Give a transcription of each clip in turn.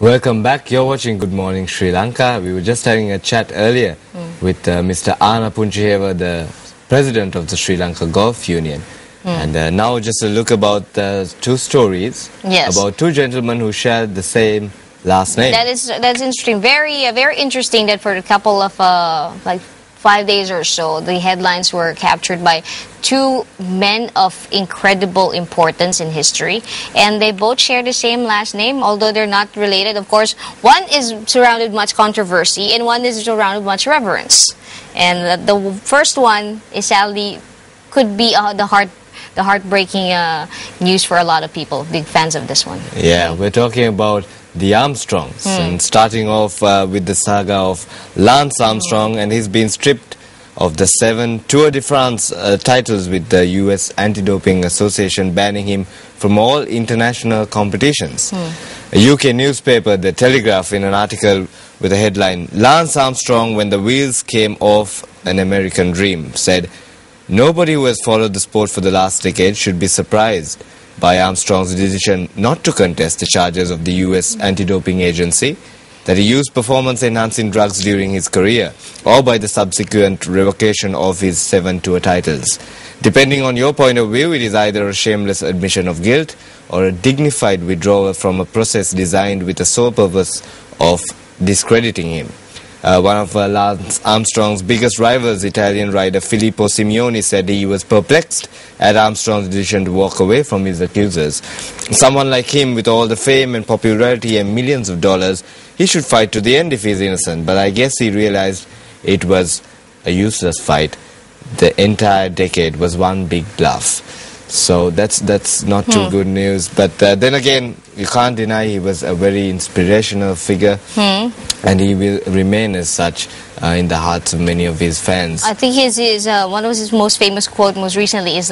Welcome back. You're watching Good Morning Sri Lanka. We were just having a chat earlier with Mr. Ana Punchiheva, the president of the Sri Lanka Golf Union. And now just a look about two stories about two gentlemen who shared the same last name. That's interesting. Very interesting that for a couple of like 5 days or so, the headlines were captured by two men of incredible importance in history, and they both share the same last name, although they're not related. Of course, one is surrounded much controversy, and one is surrounded much reverence. And the first one is sadly could be the heartbreaking news for a lot of people. Big fans of this one. Yeah, we're talking about the Armstrongs, and starting off with the saga of Lance Armstrong, and he's been stripped of the 7 Tour de France titles, with the US Anti-Doping Association banning him from all international competitions. A UK newspaper, The Telegraph, in an article with the headline, "Lance Armstrong when the wheels came off an American dream," said, "Nobody who has followed the sport for the last decade should be surprised by Armstrong's decision not to contest the charges of the US Anti-Doping Agency that he used performance-enhancing drugs during his career, or by the subsequent revocation of his 7 tour titles. Depending on your point of view, it is either a shameless admission of guilt or a dignified withdrawal from a process designed with the sole purpose of discrediting him." One of Lance Armstrong's biggest rivals, Italian rider Filippo Simeoni, said he was perplexed at Armstrong's decision to walk away from his accusers. "Someone like him, with all the fame and popularity and millions of dollars, he should fight to the end if he's innocent. But I guess he realized it was a useless fight. The entire decade was one big bluff." So that's not too good news. But then again, you can't deny he was a very inspirational figure, and he will remain as such in the hearts of many of his fans. I think one of his most famous quote most recently is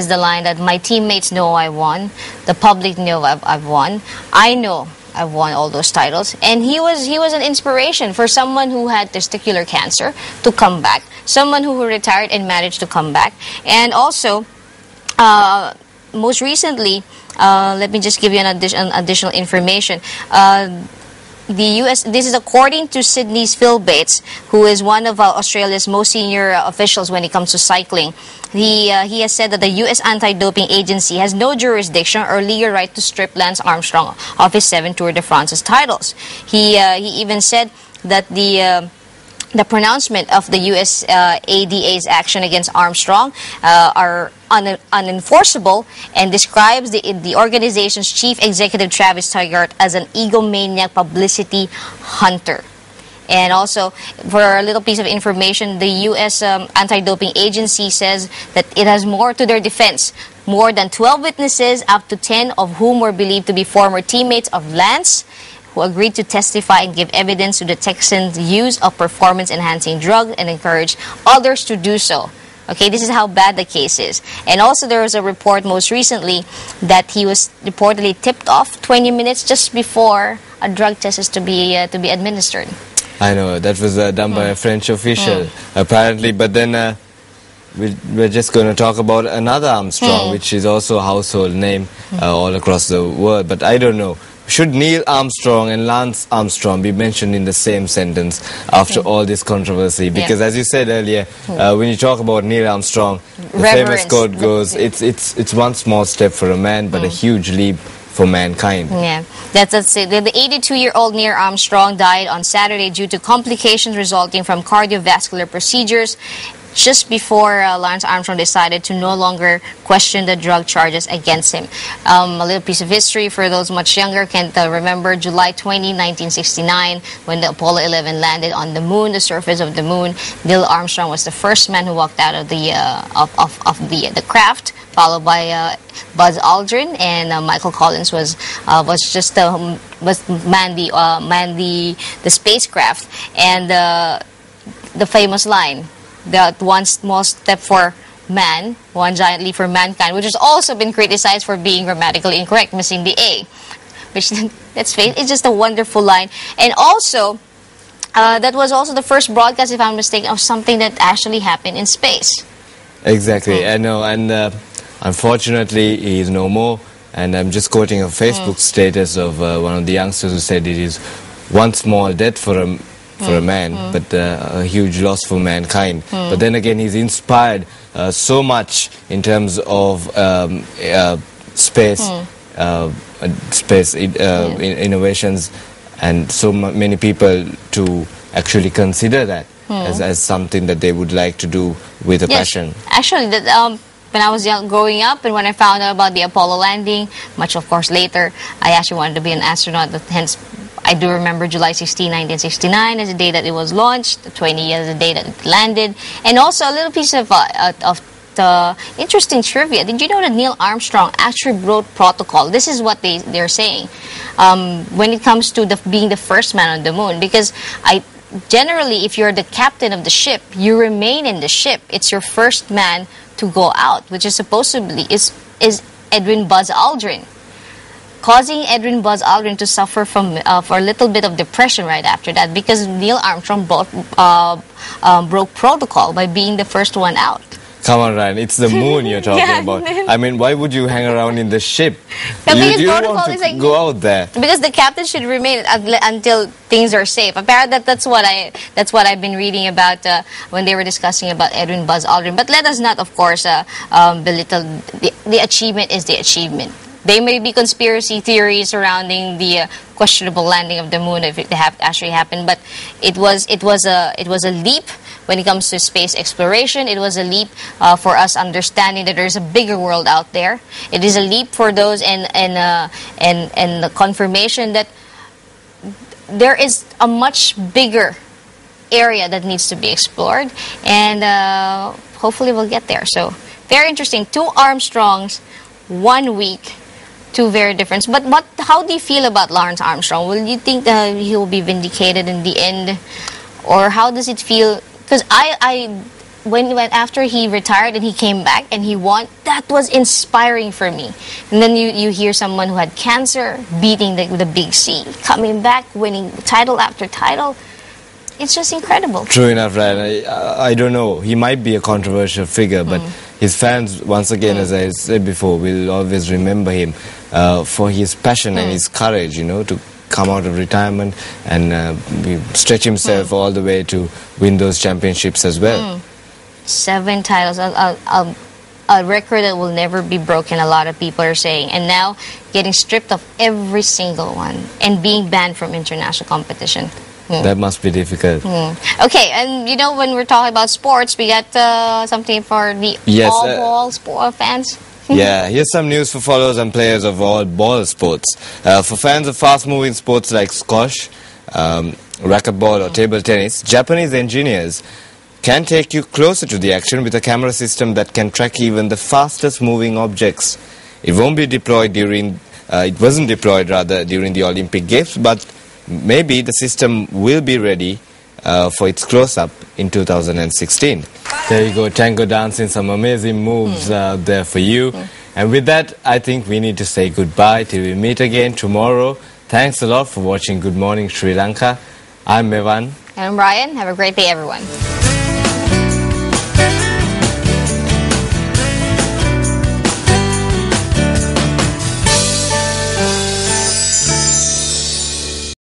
the line that "My teammates know I won, the public know I've won, I know I've won all those titles." And he was an inspiration for someone who had testicular cancer to come back, someone who retired and managed to come back, and also most recently, let me just give you an additional information. This is according to Sydney's Phil Bates, who is one of Australia's most senior officials when it comes to cycling. He has said that the US Anti-Doping Agency has no jurisdiction or legal right to strip Lance Armstrong of his 7 Tour de France titles. He even said that the pronouncement of the US ADA's action against Armstrong are unenforceable, and describes the organization's chief executive, Travis Tygart, as an egomaniac publicity hunter. And also, for a little piece of information, the US Anti-Doping Agency says that it has more to their defense. More than 12 witnesses, up to 10 of whom were believed to be former teammates of Lance, who agreed to testify and give evidence to the Texans' use of performance-enhancing drugs and encouraged others to do so. Okay, this is how bad the case is. And also there was a report most recently that he was reportedly tipped off 20 minutes just before a drug test is to be administered. I know, that was done by a French official, apparently. But then we're just going to talk about another Armstrong, which is also a household name all across the world. But I don't know, should Neil Armstrong and Lance Armstrong be mentioned in the same sentence after all this controversy? Because as you said earlier, when you talk about Neil Armstrong, the famous quote goes, it's one small step for a man, but a huge leap for mankind. Yeah, that's it. The 82-year-old Neil Armstrong died on Saturday due to complications resulting from cardiovascular procedures, just before Lance Armstrong decided to no longer question the drug charges against him. A little piece of history for those much younger can remember July 20, 1969, when the Apollo 11 landed on the moon, the surface of the moon. Neil Armstrong was the first man who walked out of the craft, followed by Buzz Aldrin, and Michael Collins was manned the spacecraft. And the famous line, that "one small step for man, one giant leap for mankind," which has also been criticized for being grammatically incorrect, missing the A. Which, let's face it, it's just a wonderful line. And also, that was also the first broadcast, if I'm mistaken, of something that actually happened in space. Exactly, I know, and unfortunately he is no more. And I'm just quoting a Facebook status of one of the youngsters who said it is one small death for a man, but a huge loss for mankind. But then again, he's inspired so much in terms of space, innovations, and so many people to actually consider that as something that they would like to do with a passion. Actually, when I was young, growing up, and when I found out about the Apollo landing, much of course later, I actually wanted to be an astronaut. Hence, I do remember July 16, 1969 as the day that it was launched, the 20 as the day that it landed, and also a little piece of the interesting trivia. Did you know that Neil Armstrong actually wrote protocol? This is what they're saying when it comes to being the first man on the moon, because generally, if you're the captain of the ship, you remain in the ship. It's your first man to go out, which is supposedly is Edwin Buzz Aldrin, causing Edwin Buzz Aldrin to suffer from for a little bit of depression right after that, because Neil Armstrong broke protocol by being the first one out. Come on, Ryan, it's the moon you're talking about. I mean, why would you hang around in the ship? You want to go out there. Because the captain should remain until things are safe. Apparently, that's what I've been reading about when they were discussing about Edwin Buzz Aldrin. But let us not, of course, belittle the achievement is the achievement. There may be conspiracy theories surrounding the questionable landing of the moon if it actually happened, but it was a leap. When it comes to space exploration, it was a leap for us understanding that there's a bigger world out there. It is a leap for those and the confirmation that there is a much bigger area that needs to be explored, and hopefully we'll get there. So very interesting. 2 Armstrongs, 1 week, 2 very different. But how do you feel about Lance Armstrong? Will you think that he will be vindicated in the end, or how does it feel? Because when after he retired and he came back and he won, that was inspiring for me. And then you hear someone who had cancer beating the big C, coming back, winning title after title. It's just incredible. True enough, Ryan. I don't know. He might be a controversial figure, but his fans, once again, as I said before, will always remember him for his passion and his courage, you know, to come out of retirement and stretch himself all the way to win those championships as well. 7 titles, a record that will never be broken, a lot of people are saying. And now getting stripped of every single one and being banned from international competition. That must be difficult. Okay, and you know, when we're talking about sports, we got something for the all-ball sport fans. Yeah, here's some news for followers and players of all ball sports. For fans of fast-moving sports like squash, racquetball or table tennis, Japanese engineers can take you closer to the action with a camera system that can track even the fastest-moving objects. It won't be deployed it wasn't deployed rather during the Olympic Games, but maybe the system will be ready for its close-up in 2016. There you go, tango dancing, some amazing moves there for you. And with that, I think we need to say goodbye till we meet again tomorrow. Thanks a lot for watching Good Morning Sri Lanka. I'm Mevan. And I'm Brian. Have a great day, everyone.